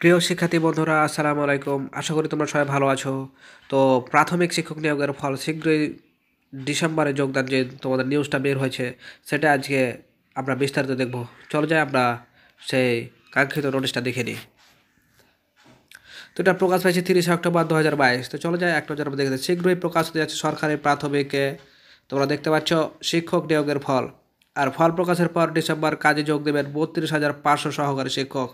প্রিয় শিক্ষার্থী বন্ধুরা, আসসালামু আলাইকুম। আশা করি তোমরা সবাই ভালো আছো। তো প্রাথমিক শিক্ষক নিয়োগের ফল শীঘ্রই ডিসেম্বরে যোগদান যে তোমাদের নিউজটা বের হয়েছে, সেটা আজকে আমরা বিস্তারিত দেখব। চলো যাই আমরা সেই কাঙ্ক্ষিত নোটিশটা দেখে নিই। তো এটা প্রকাশ পাইছে 30 অক্টোবর 2022। তো চলো যাই এক নজর আমরা দেখে নিই। শীঘ্রই প্রকাশ হতে যাচ্ছে সরকারি প্রাথমিকে তোমরা দেখতে পাচ্ছ শিক্ষক নিয়োগের ফল। আর ফল প্রকাশের পর ডিসেম্বর কাজে যোগ দেবেন 32,500 সহকারী শিক্ষক।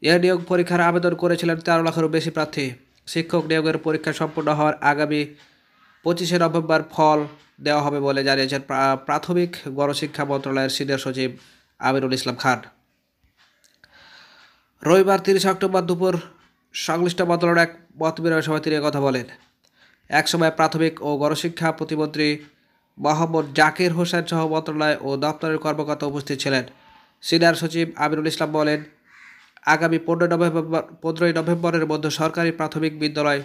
এ নিয়োগ পরীক্ষার আবেদন করেছিলেন 13 লাখেরও বেশি প্রার্থী। শিক্ষক নিয়োগের পরীক্ষা সম্পূর্ণ হওয়ার আগামী 25 নভেম্বর ফল দেওয়া হবে বলে জানিয়েছেন প্রাথমিক গণশিক্ষা মন্ত্রণালয়ের সিনিয়র সচিব আমিনুল ইসলাম খান। রবিবার 30 অক্টোবর দুপুর সংশ্লিষ্ট মন্ত্রণালয়ের এক মতবিনিময় সভায় তিনি কথা বলেন। একসময় প্রাথমিক ও গণশিক্ষা প্রতিমন্ত্রী মোহাম্মদ জাকির হোসেন সহ মন্ত্রণালয় ও দপ্তরের কর্মকর্তা উপস্থিত ছিলেন। সিনিয়র সচিব আমিনুল ইসলাম বলেন, আগামী 15 নভেম্বরের মধ্যে সরকারি প্রাথমিক বিদ্যালয়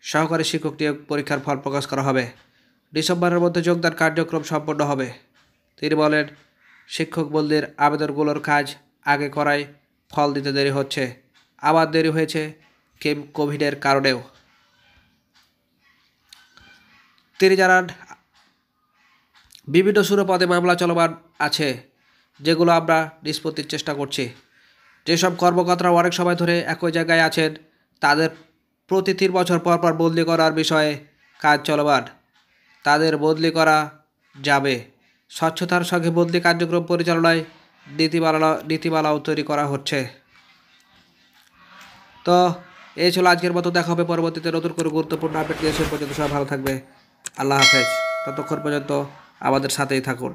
সহকারী শিক্ষক নিয়োগ পরীক্ষার ফল প্রকাশ করা হবে। ডিসেম্বরের মধ্যে যোগদান কার্যক্রম সম্পন্ন হবে। তিনি বলেন, শিক্ষক বদলির আবেদনগুলোর কাজ আগে করায় ফল দিতে দেরি হচ্ছে। আবার দেরি হয়েছে কোভিডের কারণেও। তিনি জানান, বিভিন্ন পদে মামলা চলমান আছে, যেগুলো আমরা নিষ্পত্তির চেষ্টা করছি। যেসব কর্মকর্তারা অনেক সময় ধরে একই জায়গায় আছেন, তাদের প্রতি 3 বছর পর পর বদলি করার বিষয়ে কাজ চলমান। তাদের বদলি করা যাবে। স্বচ্ছতার সঙ্গে বদলি কার্যক্রম পরিচালনায় নীতিমালাও তৈরি করা হচ্ছে। তো এই ছিল আজকের মতো। দেখা হবে পরবর্তীতে নতুন করে গুরুত্বপূর্ণ আপডেট নিয়ে। সে পর্যন্ত সবাই ভালো থাকবে। আল্লাহ হাফেজ। ততক্ষণ পর্যন্ত আমাদের সাথেই থাকুন।